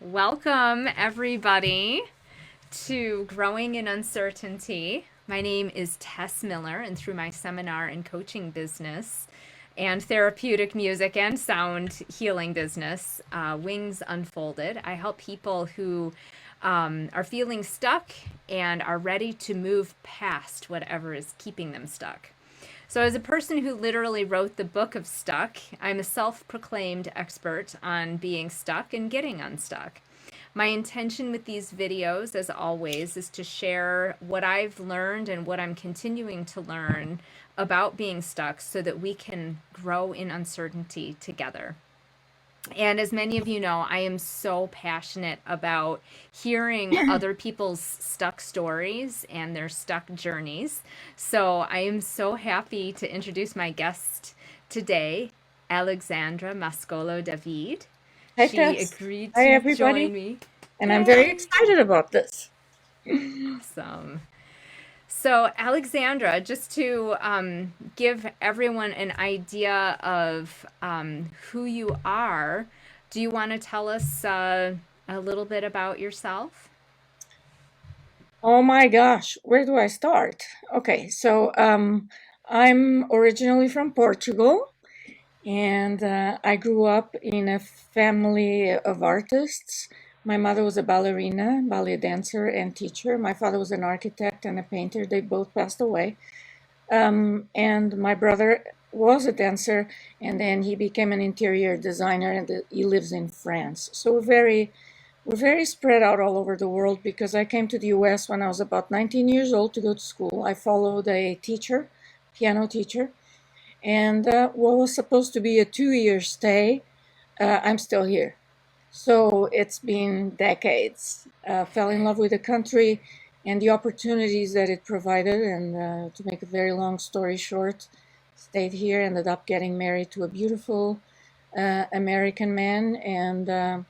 Welcome, everybody, to Growing in Uncertainty. My name is Tess Miller, and through my seminar and coaching business and therapeutic music and sound healing business, Wings Unfolded, I help people who are feeling stuck and are ready to move past whatever is keeping them stuck. So, as a person who literally wrote the book of stuck, I'm a self proclaimed expert on being stuck and getting unstuck. My intention with these videos, as always, is to share what I've learned and what I'm continuing to learn about being stuck so that we can grow in uncertainty together. And as many of you know, I am so passionate about hearing other people's stuck stories and their stuck journeys. So I am so happy to introduce my guest today, Alexandra Mascolo-David. Hi, She Tess. agreed Hi, to join everybody. me. And I'm very Yay! excited about this. Awesome. So, Alexandra, just to give everyone an idea of who you are, do you want to tell us a little bit about yourself? Oh my gosh, where do I start? Okay, so I'm originally from Portugal, and I grew up in a family of artists. My mother was a ballerina, ballet dancer, and teacher. My father was an architect and a painter. They both passed away. And my brother was a dancer, and then he became an interior designer, and he lives in France. So we're very spread out all over the world because I came to the US when I was about 19 years old to go to school. I followed a teacher, piano teacher, and what was supposed to be a 2-year stay, I'm still here. So it's been decades. Fell in love with the country and the opportunities that it provided. And to make a very long story short, stayed here, ended up getting married to a beautiful American man. And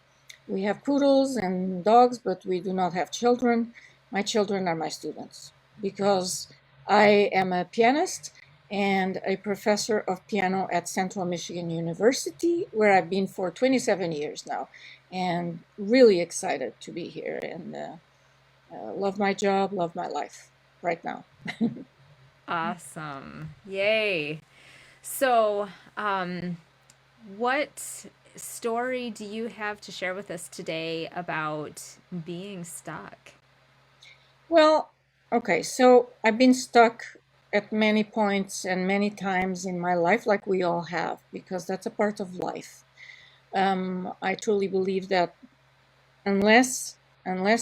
we have poodles and dogs, but we do not have children. My children are my students because I am a pianist and a professor of piano at Central Michigan University, where I've been for 27 years now, and really excited to be here and love my job, love my life right now. Awesome. Yay. So, what story do you have to share with us today about being stuck? Well, okay, so I've been stuck at many points and many times in my life, like we all have, because that's a part of life. I truly believe that unless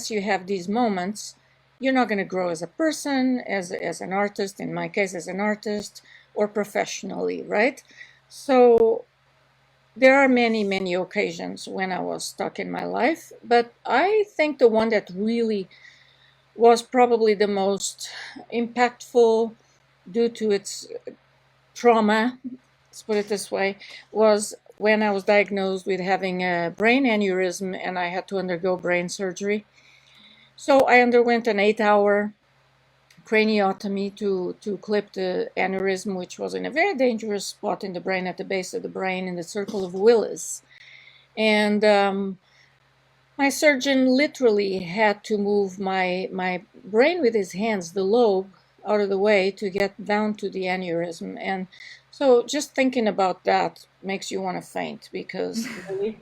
you have these moments, you're not going to grow as a person, as an artist, in my case, as an artist, or professionally, right? So there are many occasions when I was stuck in my life, but I think the one that really was probably the most impactful due to its trauma, let's put it this way, was when I was diagnosed with having a brain aneurysm and I had to undergo brain surgery. So I underwent an 8-hour craniotomy to clip the aneurysm, which was in a very dangerous spot in the brain, at the base of the brain, in the circle of Willis. And my surgeon literally had to move my brain with his hands, the lobe, out of the way to get down to the aneurysm. And so just thinking about that makes you want to faint because really.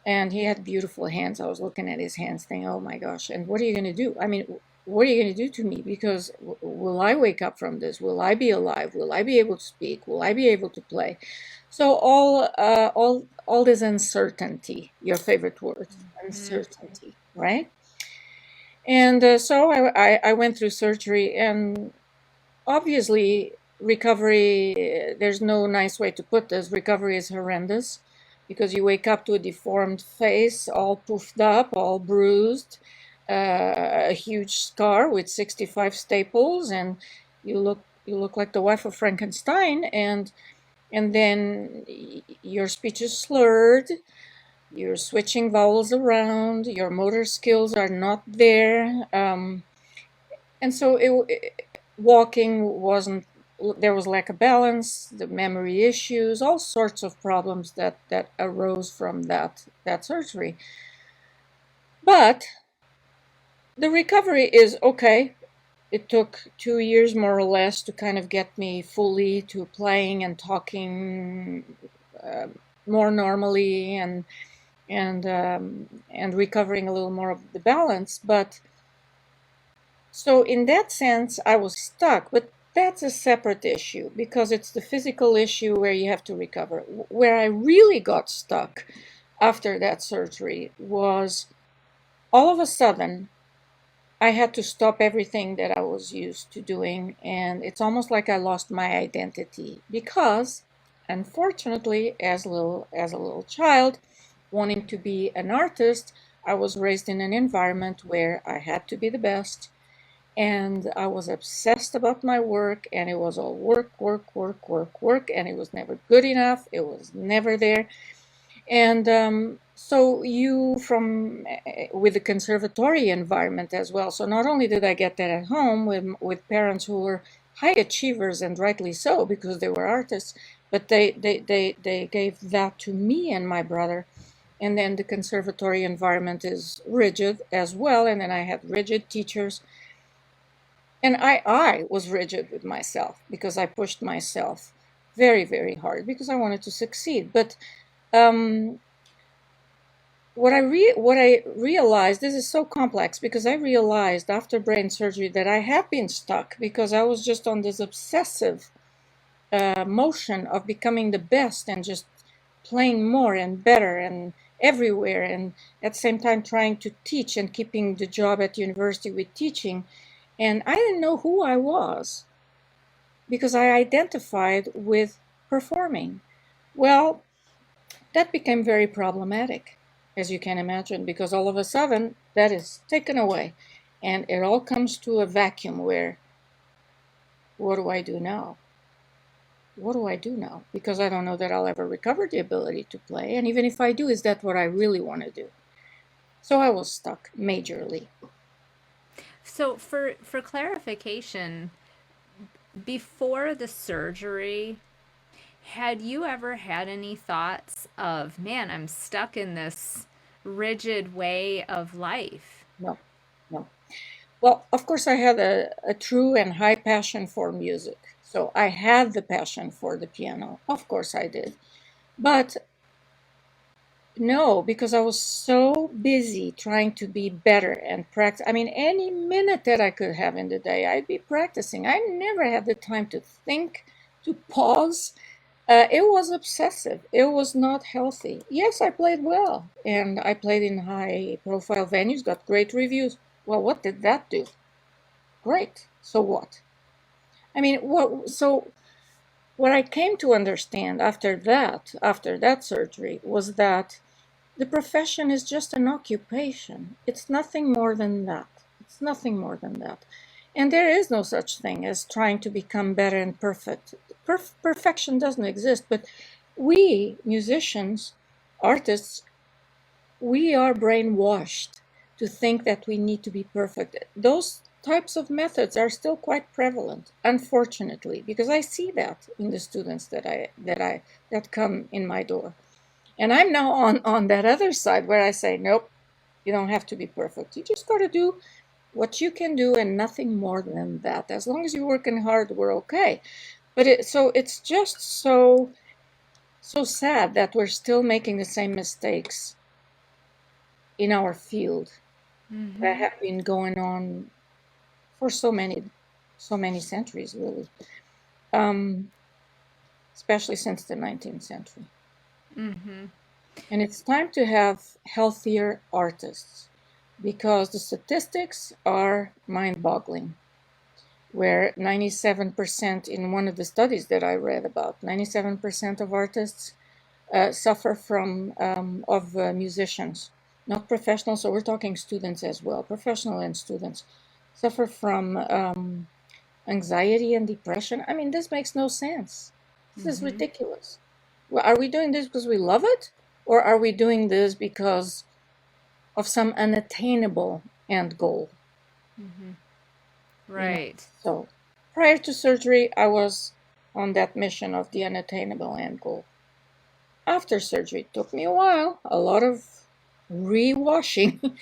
And he had beautiful hands. I was looking at his hands thinking, oh my gosh, and what are you going to do? I mean, what are you going to do to me? Because will I wake up from this? Will I be alive? Will I be able to speak? Will I be able to play? So all this uncertainty, your favorite word, Mm. uncertainty, right? And so I went through surgery, and obviously recovery, there's no nice way to put this. Recovery is horrendous because you wake up to a deformed face, all poofed up, all bruised, a huge scar with 65 staples, and you look like the wife of Frankenstein, and then your speech is slurred, you're switching vowels around, your motor skills are not there, and so walking wasn't. There was lack of balance, the memory issues, all sorts of problems that arose from that surgery. But the recovery is okay. It took 2 years more or less to kind of get me fully to playing and talking more normally and recovering a little more of the balance. But so in that sense, I was stuck. But that's a separate issue because it's the physical issue where you have to recover. Where I really got stuck after that surgery was all of a sudden I had to stop everything that I was used to doing, and it's almost like I lost my identity because, unfortunately, as a little child, wanting to be an artist, I was raised in an environment where I had to be the best, and I was obsessed about my work, and it was all work, work, work, work, work, and it was never good enough. It was never there. And so with the conservatory environment as well. So not only did I get that at home with parents who were high achievers, and rightly so because they were artists, but they gave that to me and my brother. And then the conservatory environment is rigid as well. And then I had rigid teachers. And I was rigid with myself because I pushed myself very, very hard because I wanted to succeed. But what I realized, this is so complex because I realized after brain surgery that I have been stuck because I was just on this obsessive motion of becoming the best and just playing more and better and everywhere, and at the same time trying to teach and keeping the job at university with teaching. And I didn't know who I was because I identified with performing. Well, that became very problematic, as you can imagine, because all of a sudden that is taken away and it all comes to a vacuum where, what do I do now? What do I do now? Because I don't know that I'll ever recover the ability to play. And even if I do, is that what I really want to do? So I was stuck majorly. So for clarification, before the surgery, had you ever had any thoughts of, man, I'm stuck in this rigid way of life? No, no. Well, of course, I had a true and high passion for music. So I had the passion for the piano. Of course I did. But no, because I was so busy trying to be better and practice. I mean, any minute that I could have in the day, I'd be practicing. I never had the time to think, to pause. It was obsessive. It was not healthy. Yes, I played well, and I played in high-profile venues, got great reviews. Well, what did that do? Great. So what? I mean, what I came to understand after that surgery, was that the profession is just an occupation. It's nothing more than that. It's nothing more than that. And there is no such thing as trying to become better and perfect. Perfection doesn't exist, but we, musicians, artists, we are brainwashed to think that we need to be perfect. Those types of methods are still quite prevalent, unfortunately, because I see that in the students that come in my door. And I'm now on that other side where I say, nope, you don't have to be perfect. You just got to do what you can do and nothing more than that. As long as you're working hard, we're okay. But it's just so sad that we're still making the same mistakes in our field that have been going on for so many centuries, really, especially since the 19th century. And it's time to have healthier artists because the statistics are mind-boggling, where 97% in one of the studies that I read about, 97% of artists suffer from, musicians, not professionals, so we're talking students as well, professional and students, suffer from anxiety and depression. I mean, this makes no sense. This is ridiculous. Well, are we doing this because we love it? Or are we doing this because of some unattainable end goal? Right. So prior to surgery, I was on that mission of the unattainable end goal. After surgery, it took me a while, a lot of rewashing,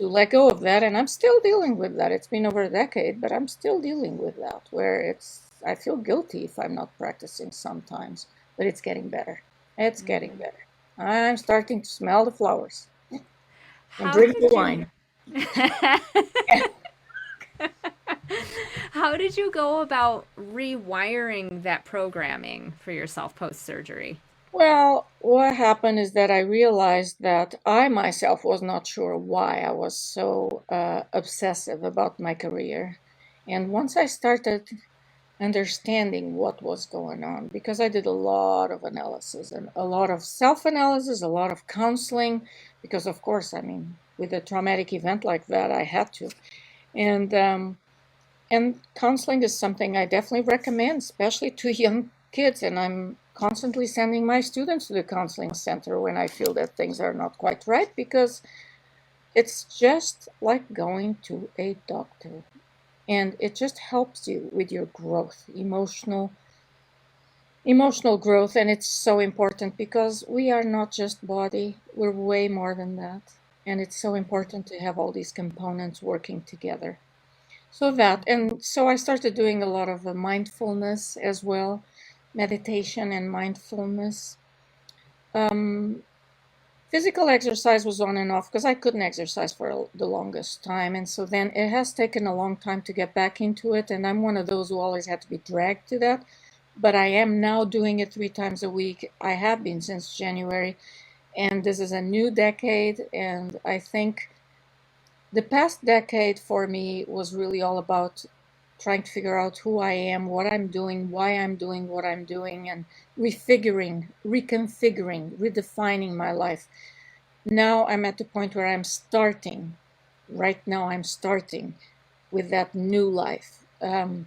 to let go of that, and I'm still dealing with that. It's been over a decade, but I'm still dealing with that, where I feel guilty if I'm not practicing sometimes, but it's getting better. It's getting better. I'm starting to smell the flowers and How drink the did you wine. How did you go about rewiring that programming for yourself post surgery? Well, what happened is that I realized that I myself was not sure why I was so obsessive about my career. And once I started understanding what was going on, because I did a lot of analysis and a lot of self-analysis, a lot of counseling, because of course, I mean, with a traumatic event like that, I had to. And counseling is something I definitely recommend, especially to young kids. And I'm constantly sending my students to the counseling center when I feel that things are not quite right, because it's just like going to a doctor. And it just helps you with your growth, emotional growth. And it's so important because we are not just body, we're way more than that. And it's so important to have all these components working together. So I started doing a lot of mindfulness as well, meditation and mindfulness. Um, Physical exercise was on and off because I couldn't exercise for the longest time. And so then it has taken a long time to get back into it. And I'm one of those who always had to be dragged to that. But I am now doing it 3 times a week. I have been since January. And this is a new decade. And I think the past decade for me was really all about trying to figure out who I am, what I'm doing, why I'm doing what I'm doing, and reconfiguring, redefining my life. Now I'm at the point where right now I'm starting with that new life. And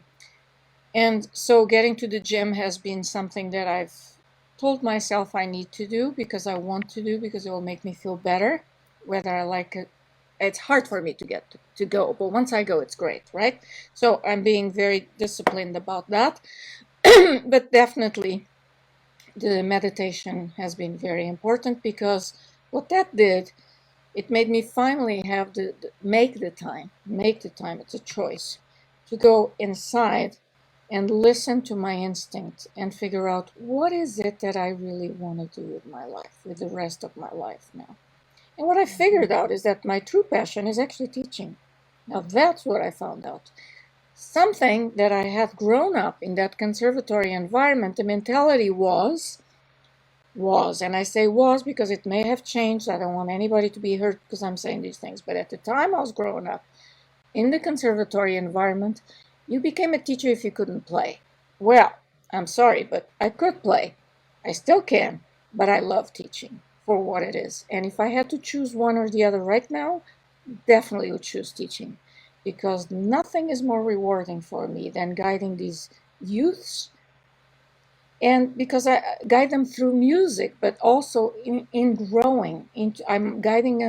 so getting to the gym has been something that I've told myself I need to do because I want to do, because it will make me feel better, whether I like it. It's hard for me to get to go, but once I go, it's great, right? So I'm being very disciplined about that. But definitely the meditation has been very important, because what that did, it made me finally have make the time, it's a choice, to go inside and listen to my instinct and figure out what is it that I really want to do with my life, with the rest of my life now. And what I figured out is that my true passion is actually teaching. Now that's what I found out. Something that I had grown up in that conservatory environment, the mentality was, and I say was because it may have changed. I don't want anybody to be hurt because I'm saying these things. But at the time I was growing up in the conservatory environment, you became a teacher if you couldn't play. Well, I'm sorry, but I could play. I still can, but I love teaching for what it is. And if I had to choose one or the other right now, definitely would choose teaching, because nothing is more rewarding for me than guiding these youths, and because I guide them through music, but also in growing into, I'm guiding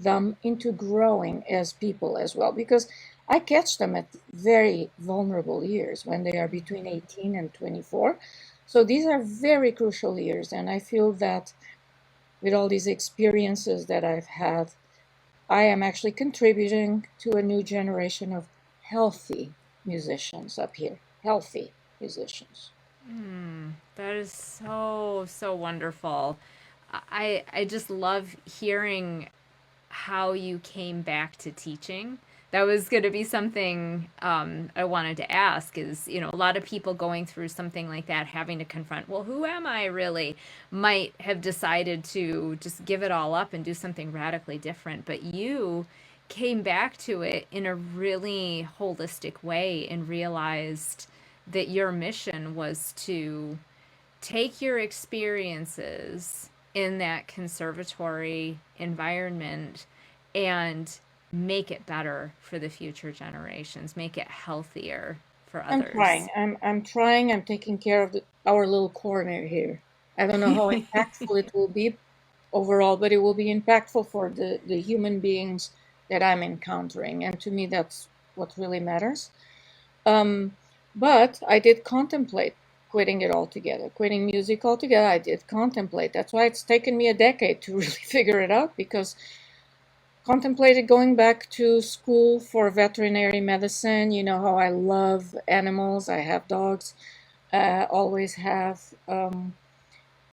them into growing as people as well, because I catch them at very vulnerable years when they are between 18 and 24. So these are very crucial years, and I feel that with all these experiences that I've had, I am actually contributing to a new generation of healthy musicians up here, healthy musicians. That is so, so wonderful. I just love hearing how you came back to teaching. That was going to be something I wanted to ask is, a lot of people going through something like that, having to confront, well, who am I really? Might have decided to just give it all up and do something radically different. But you came back to it in a really holistic way and realized that your mission was to take your experiences in that conservatory environment and make it better for the future generations, make it healthier for I'm trying. others. I'm trying. I'm taking care of our little corner here. I don't know how impactful it will be overall, but it will be impactful for the human beings that I'm encountering. And to me, that's what really matters. Um, but I did contemplate quitting it altogether, quitting music altogether. I did contemplate. That's why it's taken me a decade to really figure it out, because contemplated going back to school for veterinary medicine. You know how I love animals. I have dogs, always have,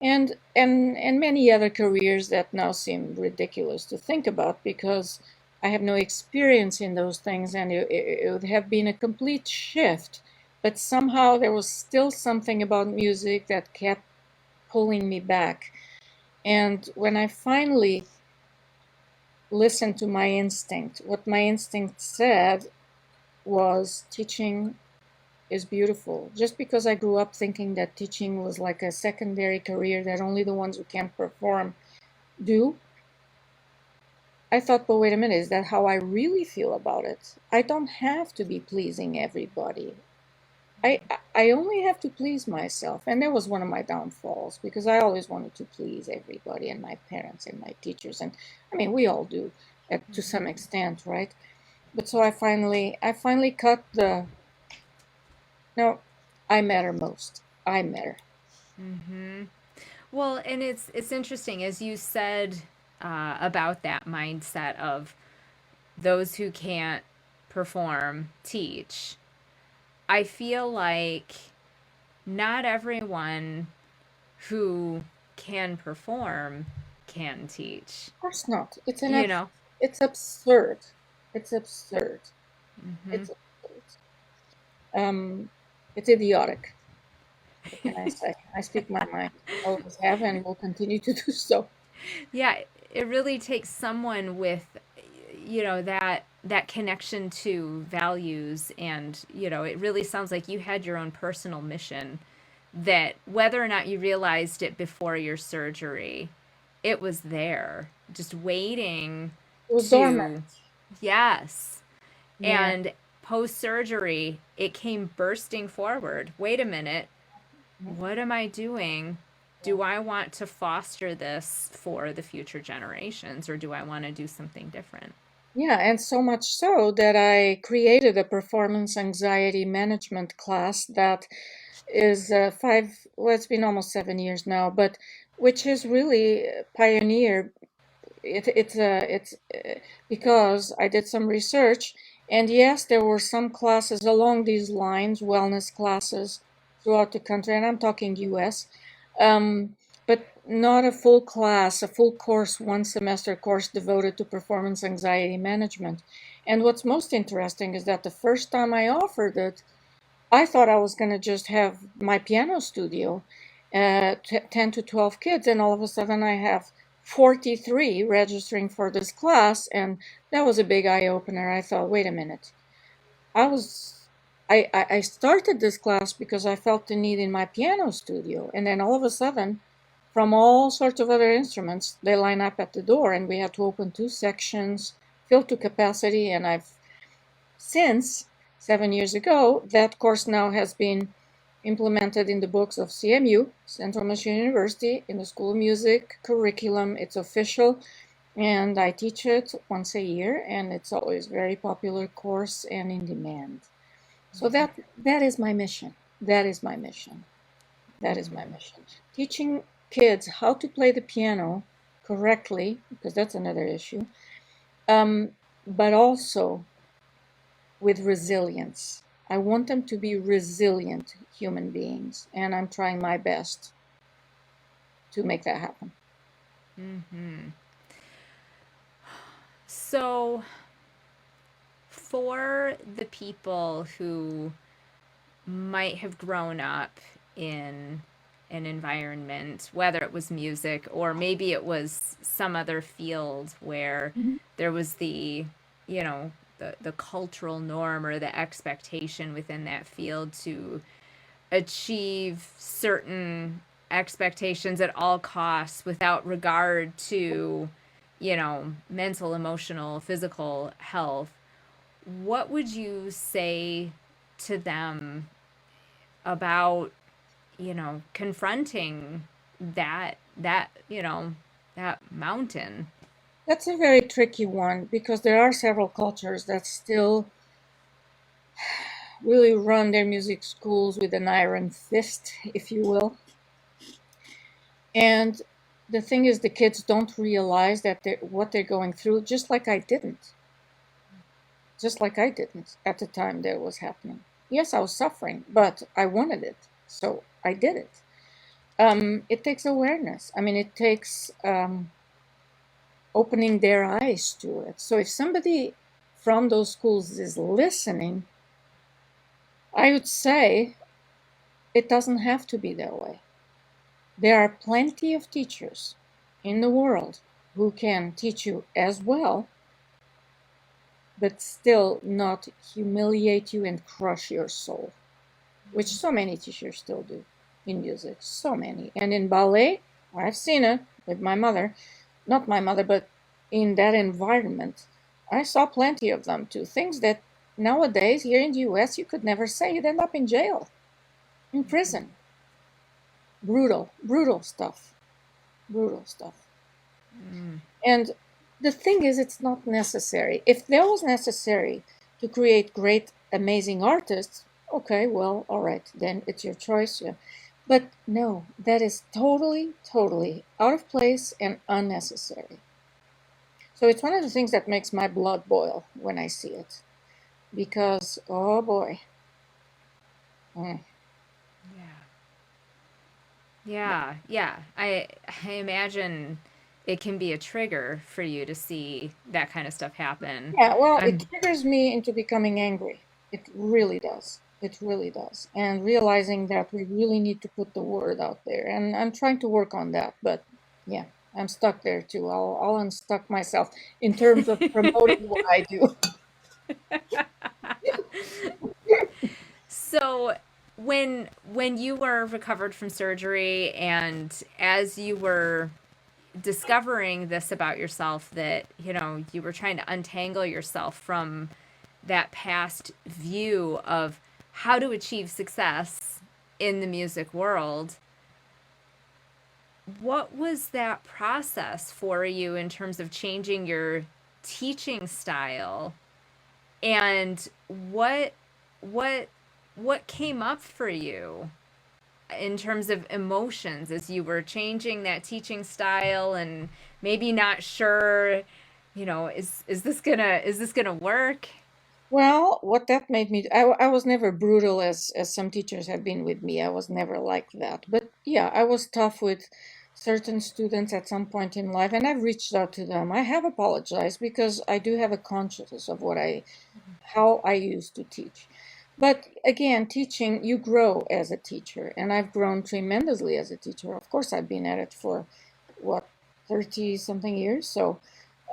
and many other careers that now seem ridiculous to think about because I have no experience in those things, and it would have been a complete shift. But somehow there was still something about music that kept pulling me back. And when I finally listened to my instinct, what my instinct said was teaching is beautiful. Just because I grew up thinking that teaching was like a secondary career that only the ones who can't perform do, I thought, but wait a minute, is that how I really feel about it? I don't have to be pleasing everybody. I I only have to please myself. And that was one of my downfalls because I always wanted to please everybody and my parents and my teachers. And I mean, we all do to some extent, right? But so I finally cut the, no, I matter most. I matter. Mm-hmm. Well, and it's interesting as you said about that mindset of those who can't perform teach. I feel like not everyone who can perform can teach. Of course not. You know. It's absurd. It's absurd. Mm-hmm. It's absurd. It's idiotic. What can I say? I speak my mind. Always have and will continue to do so. Yeah, it really takes someone with that connection to values, and it really sounds like you had your own personal mission that whether or not you realized it before your surgery, it was there just waiting It was dormant. to, yes. Yeah. And post surgery, it came bursting forward. Wait a minute, what am I doing? Yeah. Do I want to foster this for the future generations, or do I want to do something different? Yeah, and so much so that I created a performance anxiety management class that is well, it's been almost 7 years now, but which is really pioneer. It's because I did some research, and yes, there were some classes along these lines, wellness classes throughout the country, and I'm talking US, but not a full class, a full course, one semester course devoted to performance anxiety management. And what's most interesting is that the first time I offered it, I thought I was going to just have my piano studio, 10 to 12 kids, and all of a sudden I have 43 registering for this class, and that was a big eye opener. I thought, wait a minute. I was I started this class because I felt the need in my piano studio, and then all of a sudden, from all sorts of other instruments, they line up at the door, and we had to open 2 sections, fill to capacity, and I've since 7 years ago, that course now has been implemented in the books of CMU, Central Michigan University, in the School of Music curriculum. It's official, and I teach it once a year, and it's always very popular course and in demand. So that is my mission. That is my mission. That is my mission. Teaching kids how to play the piano correctly, because that's another issue, but also with resilience. I want them to be resilient human beings, and I'm trying my best to make that happen. Mm-hmm. So, for the people who might have grown up in an environment, whether it was music or maybe it was some other field where Mhm. there was the cultural norm or the expectation within that field to achieve certain expectations at all costs without regard to, mental, emotional, physical health. What would you say to them about, confronting that mountain? That's a very tricky one because there are several cultures that still really run their music schools with an iron fist, if you will. And the thing is, the kids don't realize that what they're going through, just like I didn't. Just like I didn't at the time that it was happening. Yes, I was suffering, but I wanted it, so I did it. It takes awareness. I mean, it takes opening their eyes to it. So if somebody from those schools is listening, I would say it doesn't have to be that way. There are plenty of teachers in the world who can teach you as well, but still not humiliate you and crush your soul, which so many teachers still do in music, so many. And in ballet, I've seen it with my mother, not my mother, but in that environment, I saw plenty of them too. Things that nowadays here in the US you could never say. You'd end up in jail, in prison. Brutal stuff. Brutal stuff. And the thing is, it's not necessary. If that was necessary to create great, amazing artists, okay, well, all right, then it's your choice. Yeah. But no, that is totally out of place and unnecessary. So it's one of the things that makes my blood boil when I see it. Because, oh boy. Mm. Yeah. I imagine it can be a trigger for you to see that kind of stuff happen. Yeah, well, it triggers me into becoming angry. It really does. It really does. And realizing that we really need to put the word out there. And I'm trying to work on that. But yeah, I'm stuck there too. I'll unstuck myself in terms of promoting what I do. So when you were recovered from surgery and as you were discovering this about yourself, that you were trying to untangle yourself from that past view of how to achieve success in the music world, what was that process for you in terms of changing your teaching style, and what what came up for you in terms of emotions as you were changing that teaching style and maybe not sure, is this gonna work? Well, what that made me, I was never brutal as some teachers have been with me. I was never like that. But yeah, I was tough with certain students at some point in life, and I've reached out to them. I have apologized because I do have a consciousness of how I used to teach. But again, teaching, you grow as a teacher, and I've grown tremendously as a teacher. Of course, I've been at it for what, 30 something years. So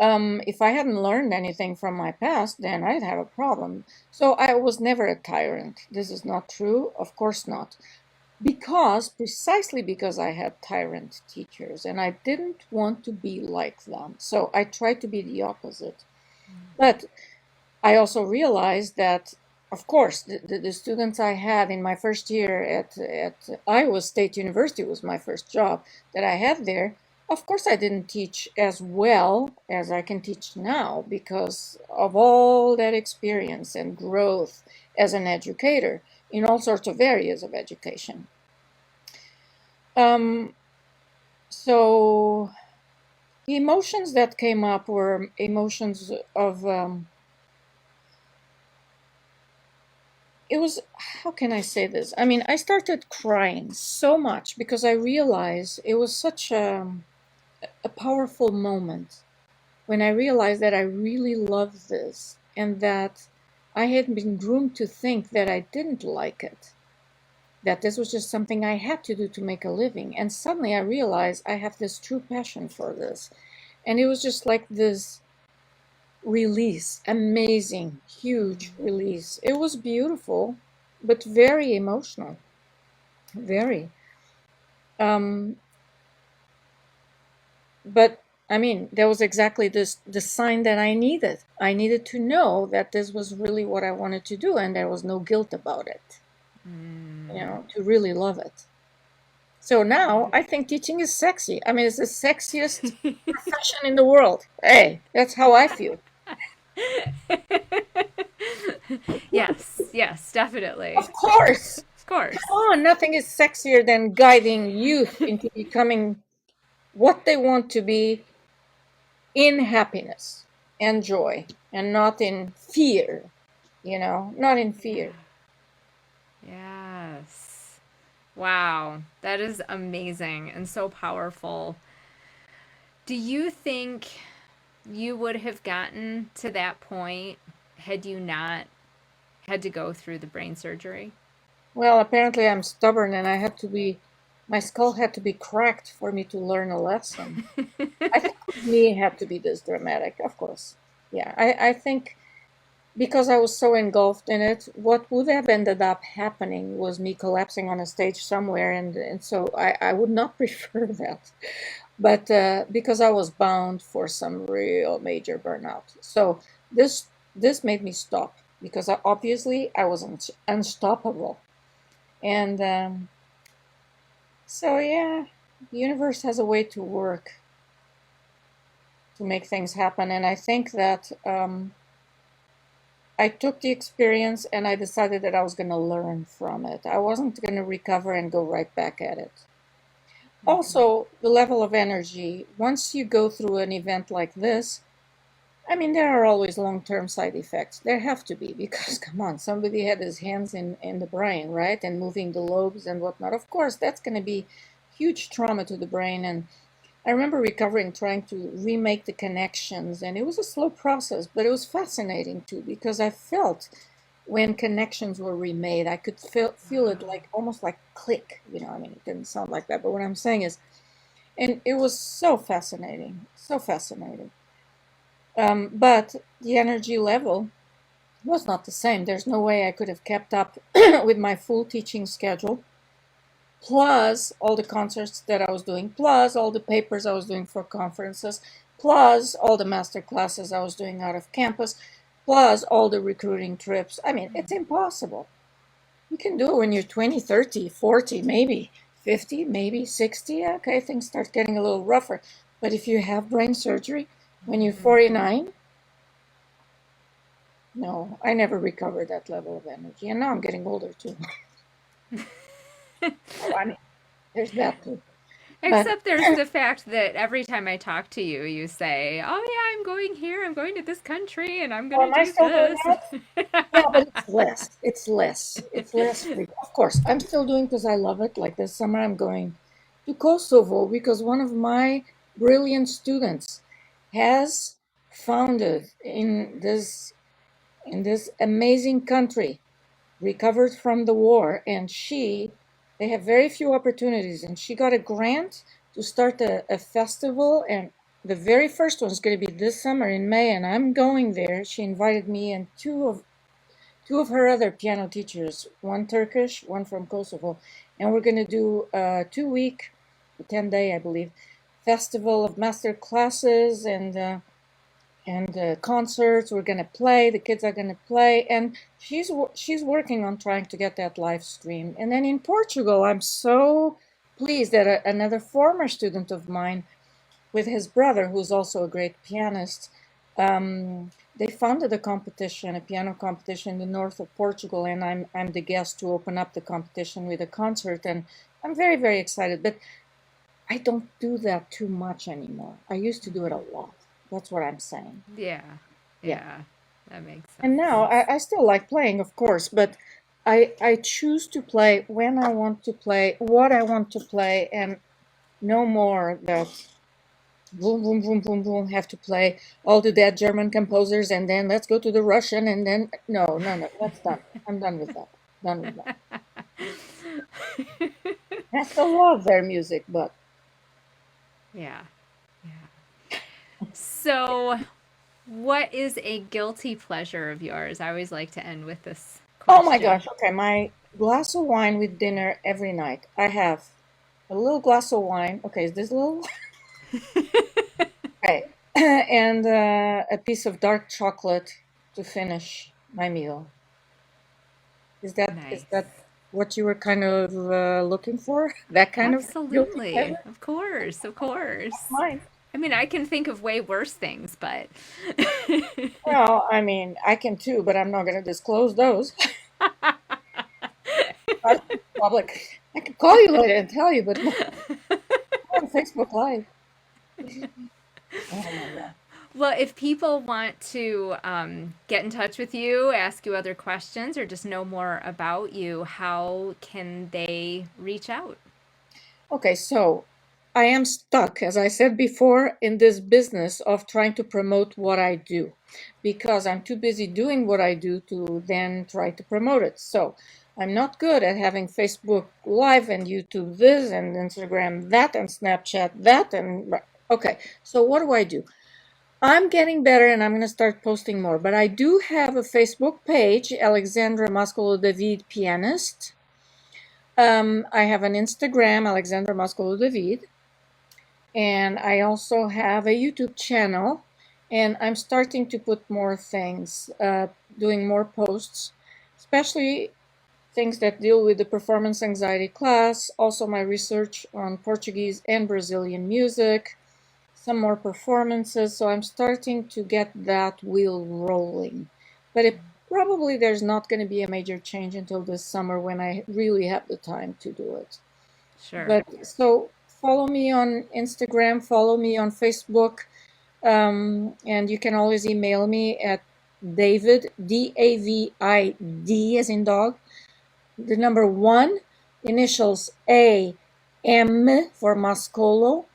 if I hadn't learned anything from my past, then I'd have a problem. So I was never a tyrant. This is not true. Of course not. Precisely because I had tyrant teachers and I didn't want to be like them. So I tried to be the opposite. But I also realized that, of course, the students I had in my first year at Iowa State University was my first job that I had there. Of course, I didn't teach as well as I can teach now because of all that experience and growth as an educator in all sorts of areas of education. So the emotions that came up were emotions of, it was, how can I say this? I mean, I started crying so much because I realized it was such a powerful moment when I realized that I really loved this and that I had been groomed to think that I didn't like it, that this was just something I had to do to make a living. And suddenly I realized I have this true passion for this. And it was just like this release, amazing, huge release. It was beautiful, but very emotional, very. But I mean, that was exactly the sign that I needed. I needed to know that this was really what I wanted to do, and there was no guilt about it. To really love it. So now I think teaching is sexy. I mean, it's the sexiest profession in the world. Hey, that's how I feel. Yes, definitely. Of course. Of course. Come on, nothing is sexier than guiding youth into becoming what they want to be in happiness and joy, and not in fear, not in fear. Yes. Wow. That is amazing and so powerful. Do you think you would have gotten to that point had you not had to go through the brain surgery? Well, apparently I'm stubborn, and my skull had to be cracked for me to learn a lesson. I think with me it had to be this dramatic, of course. Yeah, I think because I was so engulfed in it, what would have ended up happening was me collapsing on a stage somewhere, and so I would not prefer that. But because I was bound for some real major burnout, so this made me stop because obviously I was unstoppable, and so yeah, the universe has a way to work to make things happen, and I think that I took the experience and I decided that I was going to learn from it. I wasn't going to recover and go right back at it. Also, the level of energy, once you go through an event like this, I mean, there are always long-term side effects. There have to be, because come on, somebody had his hands in the brain, right? And moving the lobes and whatnot. Of course, that's going to be huge trauma to the brain. And I remember recovering, trying to remake the connections, and it was a slow process, but it was fascinating too, because I felt when connections were remade, I could feel it like almost like click, I mean, it didn't sound like that, but what I'm saying is, and it was so fascinating, so fascinating. But the energy level was not the same. There's no way I could have kept up with my full teaching schedule, plus all the concerts that I was doing, plus all the papers I was doing for conferences, plus all the master classes I was doing out of campus, plus all the recruiting trips. I mean, it's impossible. You can do it when you're 20, 30, 40, maybe 50, maybe 60. Okay, things start getting a little rougher. But if you have brain surgery when you're 49, no, I never recovered that level of energy. And now I'm getting older too. So, I mean, there's that too. But Except there's the fact that every time I talk to you, you say, "Oh yeah, I'm going here. I'm going to this country, and I'm going to am I do still doing this." that? Yeah, but it's less. It's less. It's less Of course, I'm still doing because I love it. Like this summer, I'm going to Kosovo because one of my brilliant students has founded in this amazing country, recovered from the war, and they have very few opportunities, and she got a grant to start a festival, and the very first one is going to be this summer in May, and I'm going there. She invited me and two of her other piano teachers, one Turkish, one from Kosovo, and we're going to do a 2 week, 10-day, I believe, festival of master classes and concerts. We're going to play. The kids are going to play, and she's working on trying to get that live stream. And then in Portugal, I'm so pleased that another former student of mine, with his brother, who's also a great pianist, they founded a piano competition in the north of Portugal, and I'm the guest to open up the competition with a concert, and I'm very, very excited. But I don't do that too much anymore. I used to do it a lot. That's what I'm saying. Yeah, Yeah. yeah, that makes And now sense. I still like playing, of course, but I choose to play when I want to play, what I want to play, and no more that boom, boom, boom, boom, boom, have to play all the dead German composers and then let's go to the Russian and then no, no, no, that's done. I'm done with that. Done with that. I still love their music, but Yeah, yeah. So, what is a guilty pleasure of yours? I always like to end with this oh my question. gosh, okay, my glass of wine with dinner every night. I have a little glass of wine. Okay, is this a little? Okay. And a piece of dark chocolate to finish my meal. Is that Nice. what you were kind of looking for? That kind of guilty Absolutely. pleasure? Of course. Of course. Mine. I mean, I can think of way worse things, but Well, I mean, I can too, but I'm not going to disclose those. Not in public. I could call you later and tell you, but not on Facebook Live. Oh my God. Well, if people want to get in touch with you, ask you other questions, or just know more about you, how can they reach out? Okay, so I am stuck, as I said before, in this business of trying to promote what I do because I'm too busy doing what I do to then try to promote it. So I'm not good at having Facebook Live and YouTube this and Instagram that and Snapchat that. And okay, so what do I do? I'm getting better and I'm going to start posting more. But I do have a Facebook page, Alexandra Mascolo-David, pianist. I have an Instagram, Alexandra Mascolo-David. And I also have a YouTube channel. And I'm starting to put more things, doing more posts, especially things that deal with the performance anxiety class, also my research on Portuguese and Brazilian music, some more performances. So I'm starting to get that wheel rolling. But probably there's not going to be a major change until this summer when I really have the time to do it. Sure. But so follow me on Instagram, follow me on Facebook, and you can always email me at David, David, as in dog, the number 1, initials AM for Mascolo,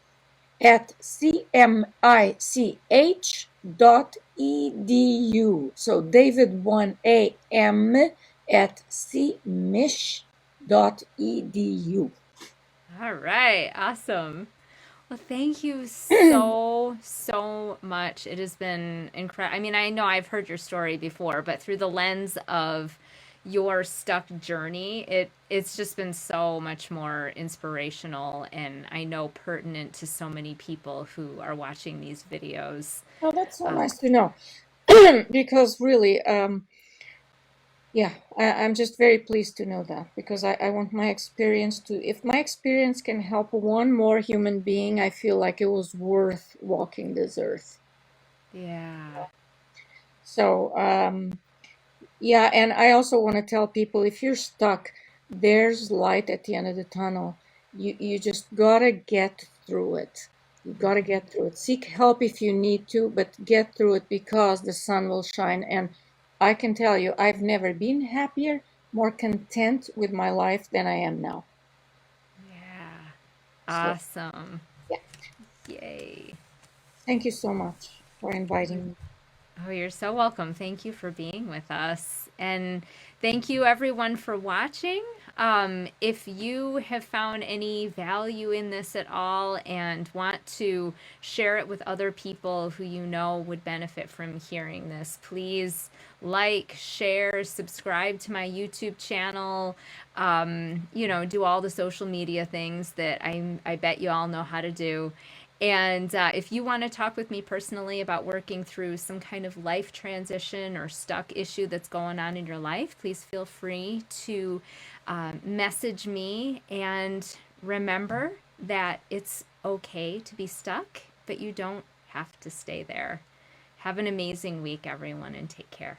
at cmich.edu. So David1am at cmich.edu. All right. Awesome. Well, thank you so, so much. It has been incredible. I mean, I know I've heard your story before, but through the lens of your stuck journey, it's just been so much more inspirational and I know pertinent to so many people who are watching these videos. Oh, that's so Um, nice to know. Because really, yeah, I'm just very pleased to know that because I want my experience to, if my experience can help one more human being, I feel like it was worth walking this earth. yeah. So, yeah, and I also want to tell people if you're stuck, there's light at the end of the tunnel. You just gotta get through it. You gotta get through it. Seek help if you need to, but get through it because the sun will shine. And I can tell you, I've never been happier, more content with my life than I am now. Yeah. So, Awesome. yeah, Yay. thank you so much for inviting me. Oh, you're so welcome. Thank you for being with us. And thank you, everyone, for watching. If you have found any value in this at all and want to share it with other people who you know would benefit from hearing this, please like, share, subscribe to my YouTube channel. Do all the social media things that I bet you all know how to do. And if you want to talk with me personally about working through some kind of life transition or stuck issue that's going on in your life, please feel free to message me. And remember that it's okay to be stuck, but you don't have to stay there. Have an amazing week, everyone, and take care.